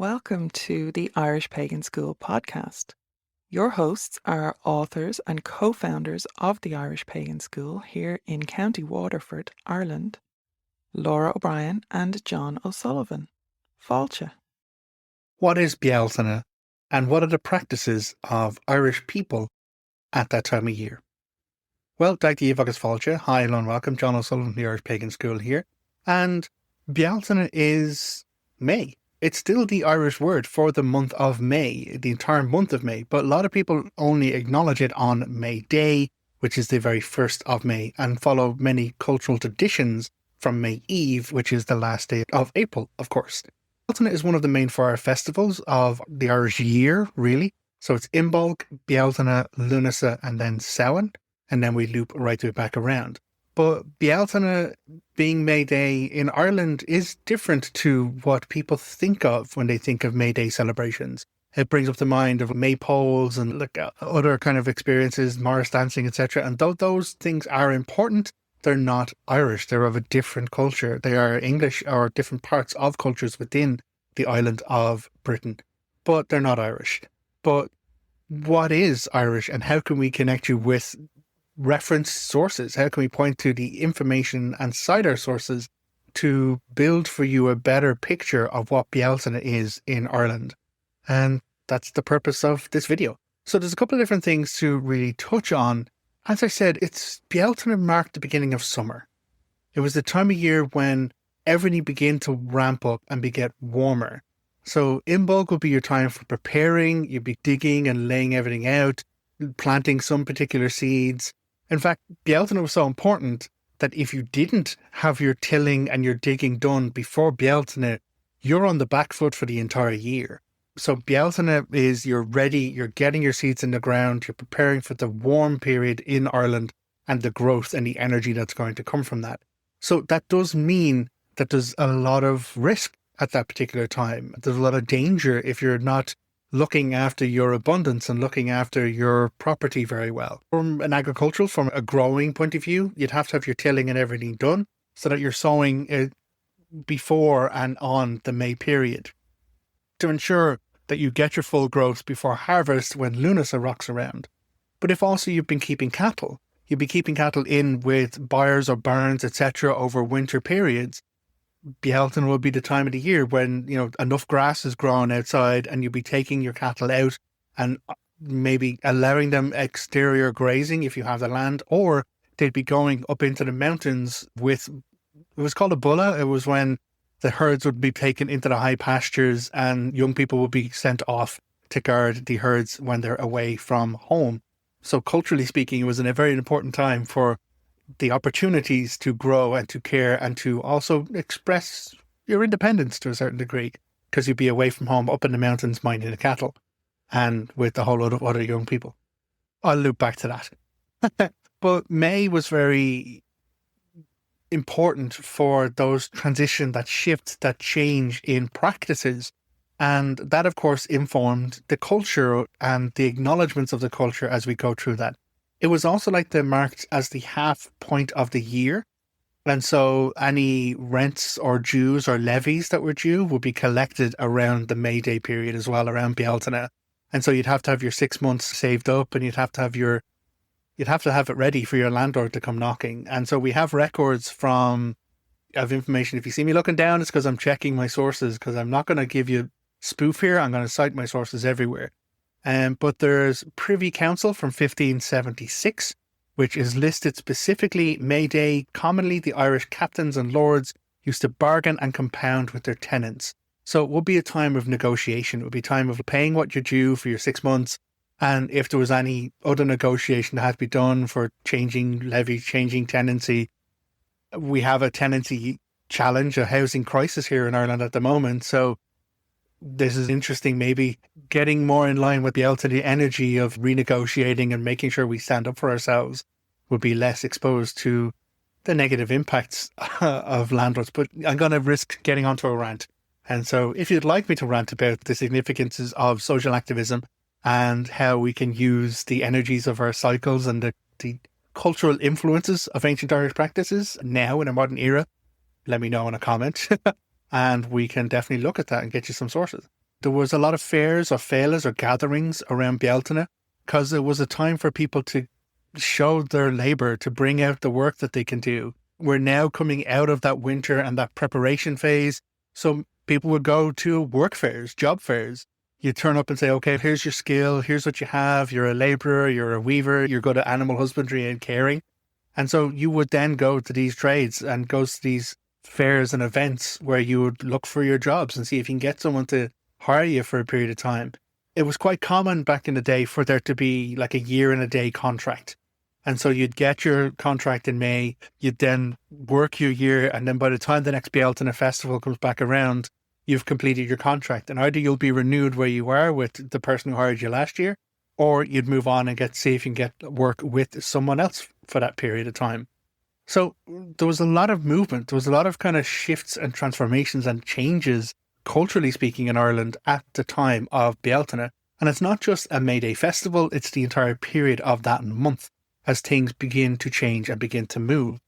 Welcome to the Irish Pagan School podcast. Your hosts are authors and co-founders of the Irish Pagan School here in County Waterford, Ireland, Lora O'Brien and Jon O'Sullivan. Fáilte. What is Bealtaine, and what are the practices of Irish people at that time of year? Well, Dagdi Agus Fáilte. Hi, hello and welcome. Jon O'Sullivan from the Irish Pagan School here. And Bealtaine is May. It's still the Irish word for the month of May, the entire month of May. But a lot of people only acknowledge it on May Day, which is the very 1st of May, and follow many cultural traditions from May Eve, which is the last day of April, of course. Bealtaine is one of the main 4 festivals of the Irish year, really. So it's Imbolc, Bealtaine, Lunasa, and then Samhain, and then we loop right through back around. But Bealtaine being May Day in Ireland is different to what people think of when they think of May Day celebrations. It brings up the mind of Maypoles and other kind of experiences, Morris dancing, etc. And though those things are important, they're not Irish. They're of a different culture. They are English or different parts of cultures within the island of Britain, but they're not Irish. But what is Irish, and how can we connect you with reference sources? How can we point to the information and cite our sources to build for you a better picture of what Bealtaine is in Ireland? And that's the purpose of this video. So there's a couple of different things to really touch on. As I said, Bealtaine marked the beginning of summer. It was the time of year when everything began to ramp up and get warmer. So Imbolc would be your time for preparing. You'd be digging and laying everything out, planting some particular seeds. In fact, Bealtaine was so important that if you didn't have your tilling and your digging done before Bealtaine, you're on the back foot for the entire year. So Bealtaine is you're ready, you're getting your seeds in the ground, you're preparing for the warm period in Ireland and the growth and the energy that's going to come from that. So that does mean that there's a lot of risk at that particular time. There's a lot of danger if you're not looking after your abundance and looking after your property very well. From a growing point of view, you'd have to have your tilling and everything done so that you're sowing before and on the May period to ensure that you get your full growth before harvest when Lunasa rocks around. But if also you've been keeping cattle, you'd be keeping cattle in with byres or barns, etc. over winter periods, Bealtaine will be the time of the year when, enough grass is grown outside and you'll be taking your cattle out and maybe allowing them exterior grazing if you have the land, or they'd be going up into the mountains it was called a bulla. It was when the herds would be taken into the high pastures and young people would be sent off to guard the herds when they're away from home. So culturally speaking, it was a very important time for the opportunities to grow and to care and to also express your independence to a certain degree, because you'd be away from home up in the mountains minding the cattle and with a whole lot of other young people. I'll loop back to that. But May was very important for those transition, that shift, that change in practices. And that, of course, informed the culture and the acknowledgements of the culture as we go through that. It was also marked as the half point of the year. And so any rents or dues or levies that were due would be collected around the May Day period as well, around Bealtaine. And so you'd have to have your 6 months saved up, and you'd have to have it ready for your landlord to come knocking. And so we have records of information. If you see me looking down, it's because I'm checking my sources, because I'm not going to give you spoof here. I'm going to cite my sources everywhere. But there's Privy Council from 1576, which is listed specifically May Day. Commonly, the Irish captains and lords used to bargain and compound with their tenants. So it would be a time of negotiation. It would be a time of paying what you're due for your 6 months. And if there was any other negotiation that had to be done for changing levy, changing tenancy, we have a tenancy challenge, a housing crisis here in Ireland at the moment. So this is interesting, maybe getting more in line with the energy of renegotiating and making sure we stand up for ourselves would be less exposed to the negative impacts of landlords. But I'm going to risk getting onto a rant. And so if you'd like me to rant about the significances of social activism and how we can use the energies of our cycles and the cultural influences of ancient Irish practices now in a modern era, let me know in a comment. And we can definitely look at that and get you some sources. There was a lot of fairs or feiles or gatherings around Bealtaine because it was a time for people to show their labour, to bring out the work that they can do. We're now coming out of that winter and that preparation phase. So people would go to work fairs, job fairs. You turn up and say, okay, here's your skill. Here's what you have. You're a labourer, you're a weaver, you're good at animal husbandry and caring. And so you would then go to these trades and go to these fairs and events where you would look for your jobs and see if you can get someone to hire you for a period of time. It was quite common back in the day for there to be like a year and a day contract. And so you'd get your contract in May, you'd then work your year, and then by the time the next Bealtaine festival comes back around, you've completed your contract. And either you'll be renewed where you are with the person who hired you last year, or you'd move on and see if you can get work with someone else for that period of time. So there was a lot of movement. There was a lot of kind of shifts and transformations and changes, culturally speaking, in Ireland at the time of Bealtaine. And it's not just a May Day festival, it's the entire period of that month as things begin to change and begin to move.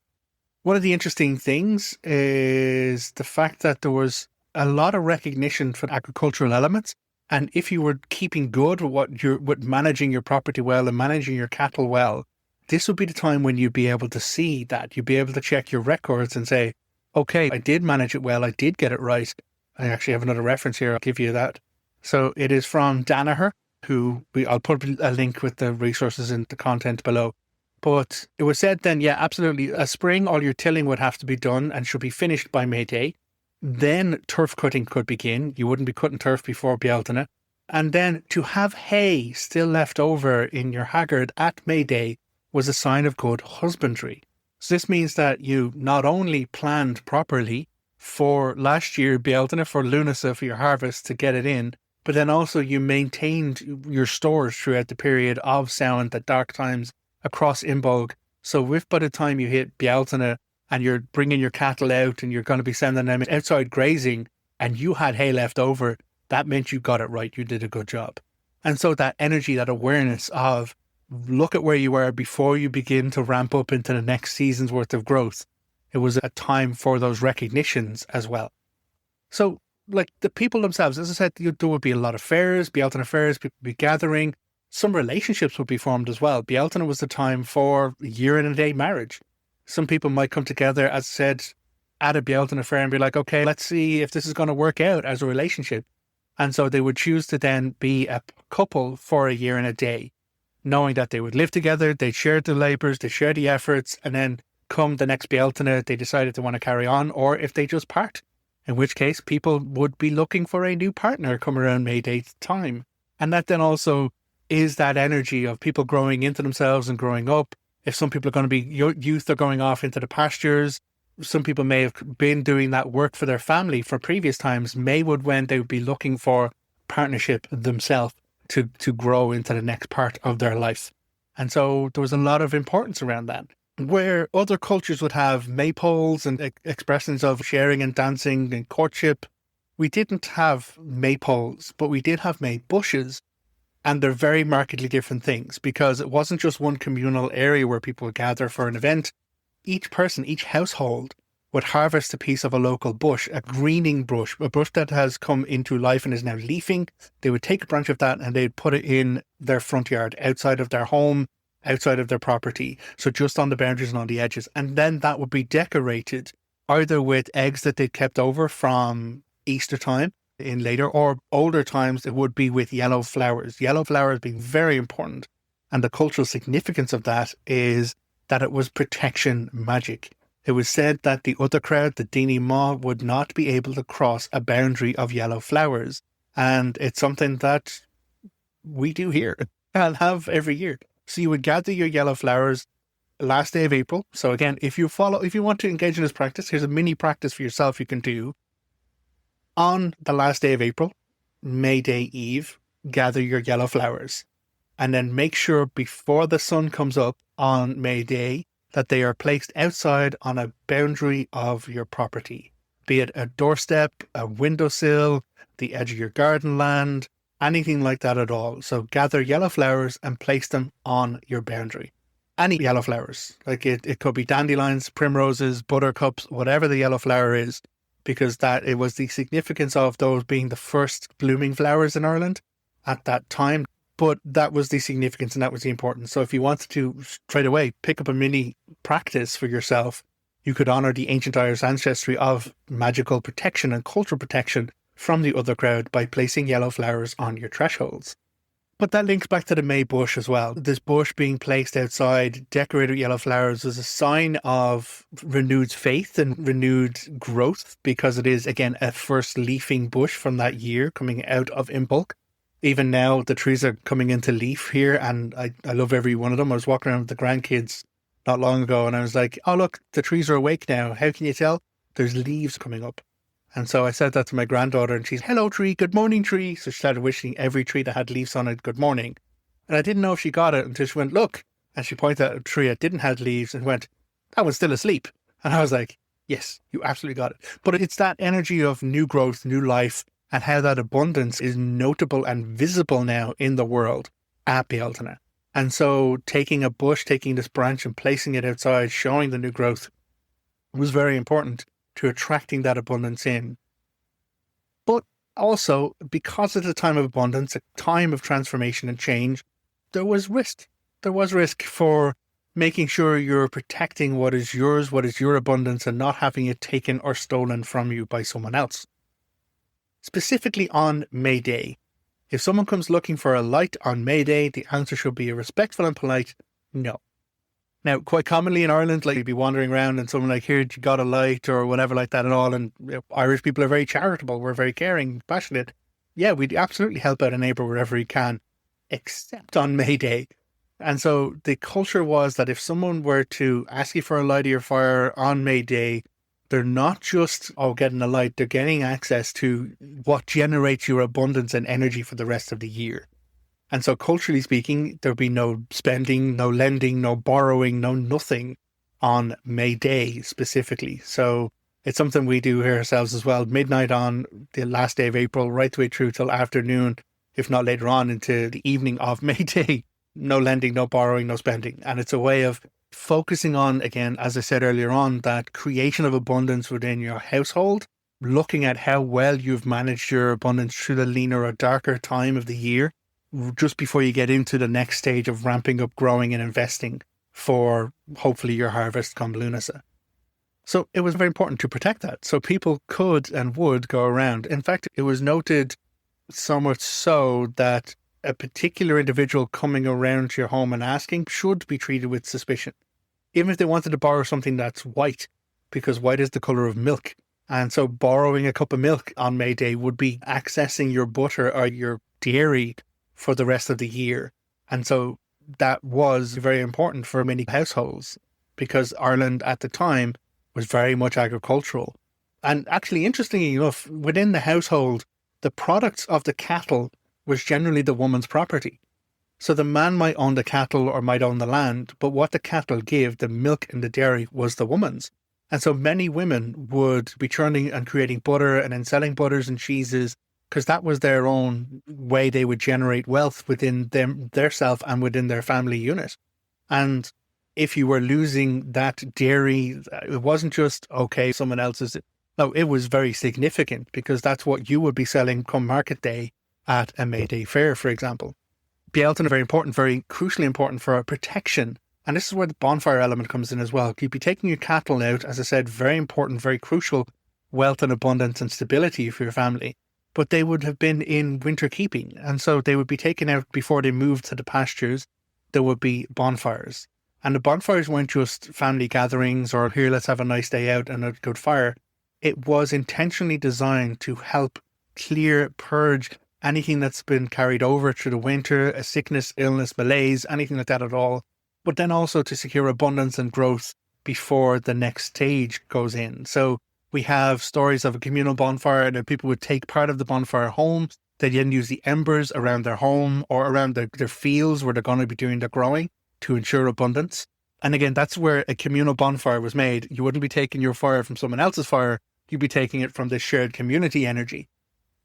One of the interesting things is the fact that there was a lot of recognition for agricultural elements. And if you were keeping good with managing your property well and managing your cattle well, this would be the time when you'd be able to see that. You'd be able to check your records and say, okay, I did manage it well. I did get it right. I actually have another reference here. I'll give you that. So it is from Danaher, I'll put a link with the resources in the content below. But it was said then, yeah, absolutely. A spring, all your tilling would have to be done and should be finished by May Day. Then turf cutting could begin. You wouldn't be cutting turf before Bealtaine. And then to have hay still left over in your haggard at May Day was a sign of good husbandry. So this means that you not only planned properly for last year Bealtaine, for Lunasa, for your harvest to get it in, but then also you maintained your stores throughout the period of Samhain, the dark times across Imbolg. So by the time you hit Bealtaine and you're bringing your cattle out and you're going to be sending them outside grazing and you had hay left over, that meant you got it right. You did a good job. And so that energy, that awareness of look at where you are before you begin to ramp up into the next season's worth of growth. It was a time for those recognitions as well. So like the people themselves, as I said, there would be a lot of fairs, Bealtaine fairs, people would be gathering. Some relationships would be formed as well. Bealtaine was the time for a year and a day marriage. Some people might come together, as I said, at a Bealtaine fair and be like, okay, let's see if this is going to work out as a relationship. And so they would choose to then be a couple for a year and a day, knowing that they would live together, they'd share the labours, they'd share the efforts, and then come the next Bealtaine, they decided to want to carry on, or if they just part, in which case people would be looking for a new partner come around May Day time. And that then also is that energy of people growing into themselves and growing up. If some people are going to be youth, are going off into the pastures. Some people may have been doing that work for their family for previous times. May would when they would be looking for partnership themselves to grow into the next part of their life. And so there was a lot of importance around that. Where other cultures would have maypoles and expressions of sharing and dancing and courtship, we didn't have maypoles, but we did have May bushes. And they're very markedly different things because it wasn't just one communal area where people would gather for an event. Each person, each household would harvest a piece of a local bush, a greening bush, a bush that has come into life and is now leafing. They would take a branch of that and they'd put it in their front yard, outside of their home, outside of their property. So just on the boundaries and on the edges. And then that would be decorated either with eggs that they'd kept over from Easter time in later or older times. It would be with yellow flowers being very important. And the cultural significance of that is that it was protection magic. It was said that the other crowd, the Dini Ma, would not be able to cross a boundary of yellow flowers. And it's something that we do here and have every year. So you would gather your yellow flowers last day of April. So again, if you want to engage in this practice, here's a mini practice for yourself you can do. On the last day of April, May Day Eve, gather your yellow flowers. And then make sure before the sun comes up on May Day that they are placed outside on a boundary of your property, be it a doorstep, a windowsill, the edge of your garden land, anything like that at all. So gather yellow flowers and place them on your boundary. Any yellow flowers, like it could be dandelions, primroses, buttercups, whatever the yellow flower is, because that it was the significance of those being the first blooming flowers in Ireland at that time. But that was the significance and that was the importance. So if you wanted to straight away pick up a mini practice for yourself, you could honour the ancient Irish ancestry of magical protection and cultural protection from the other crowd by placing yellow flowers on your thresholds. But that links back to the May bush as well. This bush being placed outside, decorated with yellow flowers, was a sign of renewed faith and renewed growth, because it is, again, a first leafing bush from that year coming out of Imbolc. Even now, the trees are coming into leaf here, and I love every one of them. I was walking around with the grandkids not long ago, and I was like, oh, look, the trees are awake now. How can you tell? There's leaves coming up. And so I said that to my granddaughter, and she's, hello, tree, good morning, tree. So she started wishing every tree that had leaves on it good morning. And I didn't know if she got it until she went, look. And she pointed at a tree that didn't have leaves and went, that one's still asleep. And I was like, yes, you absolutely got it. But it's that energy of new growth, new life, and how that abundance is notable and visible now in the world at Bealtaine. And so taking a bush, taking this branch and placing it outside, showing the new growth, was very important to attracting that abundance in. But also, because it's a time of abundance, a time of transformation and change, there was risk. There was risk for making sure you're protecting what is yours, what is your abundance, and not having it taken or stolen from you by someone else. Specifically on May Day, if someone comes looking for a light on May Day, the answer should be a respectful and polite no. Now, quite commonly in Ireland, like, you'd be wandering around and someone like, here, you got a light or whatever like that and all. And Irish people are very charitable. We're very caring, passionate. Yeah, we'd absolutely help out a neighbour wherever we can, except on May Day. And so the culture was that if someone were to ask you for a light of your fire on May Day, they're not just, getting a light, they're getting access to what generates your abundance and energy for the rest of the year. And so culturally speaking, there'll be no spending, no lending, no borrowing, no nothing on May Day specifically. So it's something we do here ourselves as well. Midnight on the last day of April, right the way through till afternoon, if not later on into the evening of May Day. No lending, no borrowing, no spending. And it's a way of focusing on, again, as I said earlier on, that creation of abundance within your household, looking at how well you've managed your abundance through the leaner or darker time of the year, just before you get into the next stage of ramping up, growing and investing for hopefully your harvest come Lunasa. So it was very important to protect that. So people could and would go around. In fact, it was noted so much so that a particular individual coming around to your home and asking should be treated with suspicion. Even if they wanted to borrow something that's white, because white is the colour of milk. And so borrowing a cup of milk on May Day would be accessing your butter or your dairy for the rest of the year. And so that was very important for many households, because Ireland at the time was very much agricultural. And actually, interestingly enough, within the household, the products of the cattle was generally the woman's property. So the man might own the cattle or might own the land, but what the cattle gave, the milk and the dairy, was the woman's. And so many women would be churning and creating butter and then selling butters and cheeses, because that was their own way they would generate wealth within their self and within their family unit. And if you were losing that dairy, it wasn't just, okay, someone else's. No, it was very significant, because that's what you would be selling come market day at a May Day fair, for example. Bealtaine are very important, very crucially important for our protection. And this is where the bonfire element comes in as well. You'd be taking your cattle out, as I said, very important, very crucial wealth and abundance and stability for your family. But they would have been in winter keeping. And so they would be taken out before they moved to the pastures. There would be bonfires. And the bonfires weren't just family gatherings or, here, let's have a nice day out and a good fire. It was intentionally designed to help clear, purge anything that's been carried over through the winter, a sickness, illness, malaise, anything like that at all. But then also to secure abundance and growth before the next stage goes in. So we have stories of a communal bonfire that people would take part of the bonfire home. They then use the embers around their home or around their fields where they're going to be doing their growing to ensure abundance. And again, that's where a communal bonfire was made. You wouldn't be taking your fire from someone else's fire. You'd be taking it from this shared community energy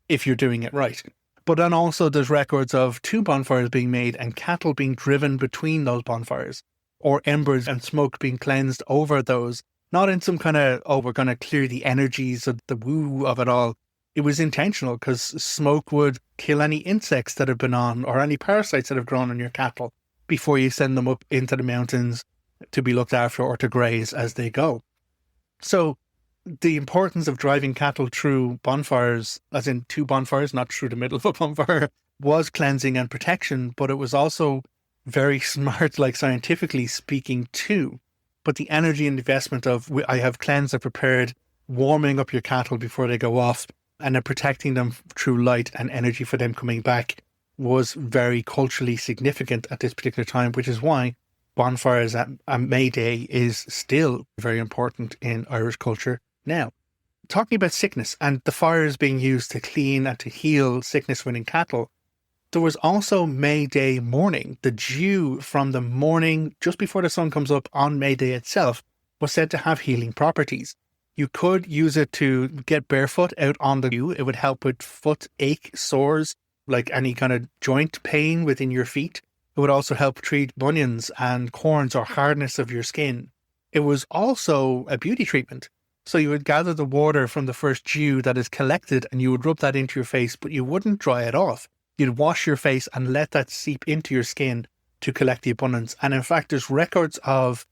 if you're doing it right. But then also there's records of 2 bonfires being made and cattle being driven between those bonfires, or embers and smoke being cleansed over those Not in some kind of, oh, we're going to clear the energies of the woo of it all. It was intentional because smoke would kill any insects that have been on or any parasites that have grown on your cattle before you send them up into the mountains to be looked after or to graze as they go. So the importance of driving cattle through bonfires, as in two bonfires, not through the middle of a bonfire, was cleansing and protection, but it was also very smart, like scientifically speaking too. But the energy and investment of, I have cleansed, I've prepared, warming up your cattle before they go off, and then protecting them through light and energy for them coming back was very culturally significant at this particular time, which is why bonfires at May Day is still very important in Irish culture now. Talking about sickness and the fires being used to clean and to heal sickness within cattle, there was also May Day morning. The dew from the morning just before the sun comes up on May Day itself was said to have healing properties. You could use it to get barefoot out on the dew. It would help with foot ache, sores, like any kind of joint pain within your feet. It would also help treat bunions and corns or hardness of your skin. It was also a beauty treatment. So you would gather the water from the first dew that is collected and you would rub that into your face, but you wouldn't dry it off. You'd wash your face and let that seep into your skin to collect the abundance. And in fact, there's records of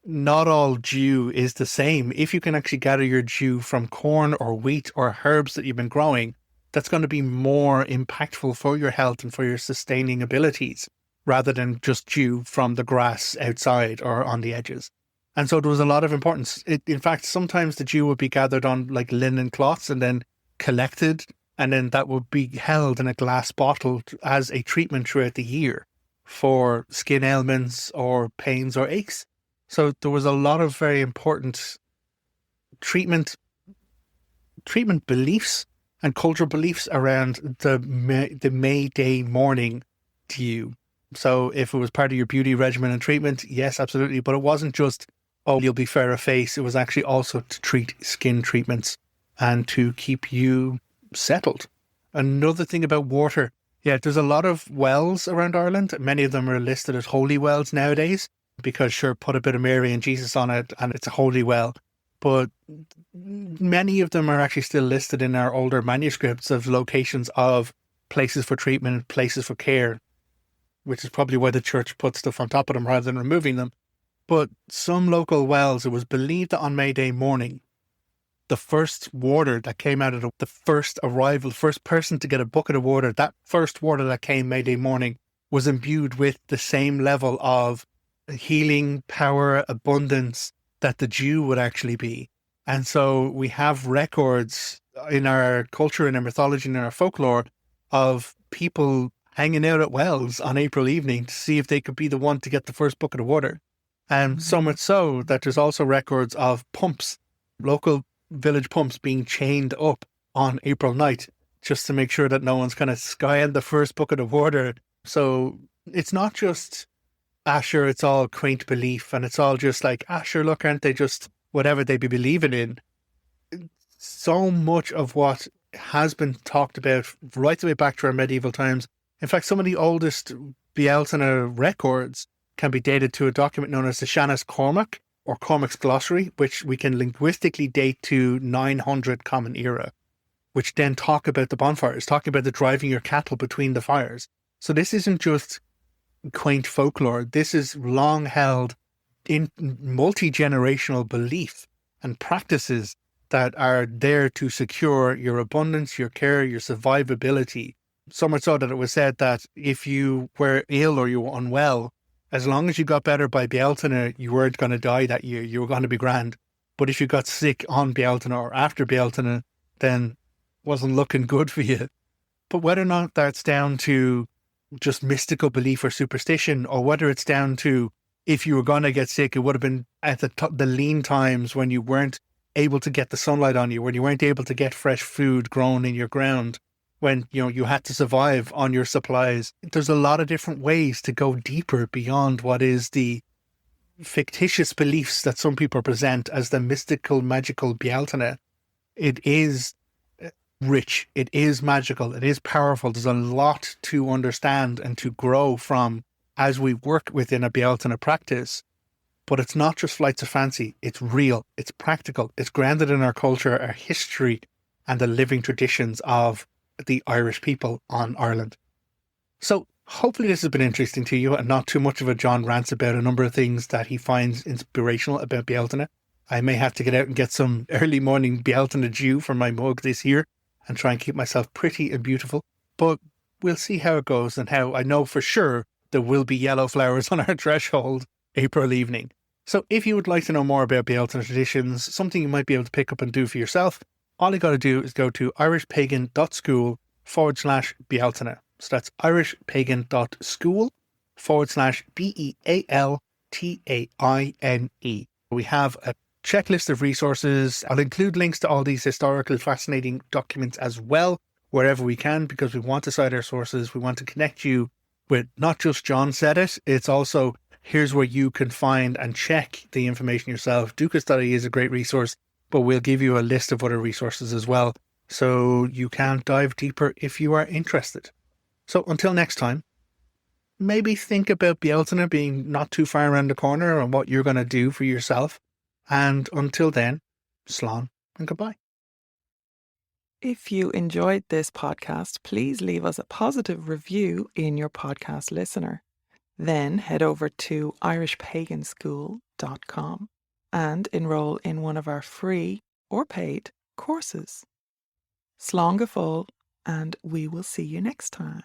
not all dew is the same. If you can actually gather your dew from corn or wheat or herbs that you've been growing, that's going to be more impactful for your health and for your sustaining abilities, rather than just dew from the grass outside or on the edges. And so there was a lot of importance. In fact, sometimes the dew would be gathered on like linen cloths and then collected, and then that would be held in a glass bottle as a treatment throughout the year for skin ailments or pains or aches. So there was a lot of very important treatment beliefs and cultural beliefs around the May Day morning dew. So if it was part of your beauty regimen and treatment, yes, absolutely. But it wasn't just, oh, you'll be fair of face. It was actually also to treat skin treatments and to keep you settled. Another thing about water. Yeah, there's a lot of wells around Ireland. Many of them are listed as holy wells nowadays because sure, put a bit of Mary and Jesus on it and it's a holy well. But many of them are actually still listed in our older manuscripts of locations of places for treatment, places for care, which is probably why the church put stuff on top of them rather than removing them. But some local wells, it was believed that on May Day morning, the first water that came out of the first arrival, first person to get a bucket of water, that first water that came May Day morning was imbued with the same level of healing, power, abundance that the dew would actually be. And so we have records in our culture, in our mythology, and in our folklore of people hanging out at wells on April evening to see if they could be the one to get the first bucket of water. And so much so that there's also records of pumps, local village pumps being chained up on April night just to make sure that no one's kind of skying the first bucket of water. So it's not just, sure, it's all quaint belief and it's all just like, sure, look, aren't they just whatever they be believing in? So much of what has been talked about right the way back to our medieval times. In fact, some of the oldest Bealtaine records can be dated to a document known as the Seanchai Cormac, or Cormac's Glossary, which we can linguistically date to 900 Common Era, which then talk about the bonfires, talking about the driving your cattle between the fires. So this isn't just quaint folklore. This is long held in multi-generational belief and practices that are there to secure your abundance, your care, your survivability. So much so that it was said that if you were ill or you were unwell, as long as you got better by Bealtaine, you weren't going to die that year. You were going to be grand. But if you got sick on Bealtaine or after Bealtaine, then wasn't looking good for you. But whether or not that's down to just mystical belief or superstition, or whether it's down to if you were going to get sick, it would have been at the lean times when you weren't able to get the sunlight on you, when you weren't able to get fresh food grown in your ground, when you had to survive on your supplies. There's a lot of different ways to go deeper beyond what is the fictitious beliefs that some people present as the mystical, magical Bealtaine. It is rich, it is magical, it is powerful. There's a lot to understand and to grow from as we work within a Bealtaine practice. But it's not just flights of fancy. It's real. It's practical. It's grounded in our culture, our history, and the living traditions of the Irish people on Ireland. So hopefully this has been interesting to you and not too much of a John rants about a number of things that he finds inspirational about Bealtaine. I may have to get out and get some early morning Bealtaine dew for my mug this year and try and keep myself pretty and beautiful. But we'll see how it goes, and how I know for sure there will be yellow flowers on our threshold April evening. So if you would like to know more about Bealtaine traditions, something you might be able to pick up and do for yourself, all you got to do is go to irishpagan.school/Bealtaine. So that's irishpagan.school/BEALTAINE. We have a checklist of resources. I'll include links to all these historical, fascinating documents as well, wherever we can, because we want to cite our sources. We want to connect you with not just John said it, it's also here's where you can find and check the information yourself. Duca Study is a great resource, but we'll give you a list of other resources as well, so you can dive deeper if you are interested. So until next time, maybe think about Bealtaine being not too far around the corner and what you're going to do for yourself. And until then, slán and goodbye. If you enjoyed this podcast, please leave us a positive review in your podcast listener. Then head over to irishpaganschool.com and enroll in one of our free or paid courses. Slán go fóill, and we will see you next time.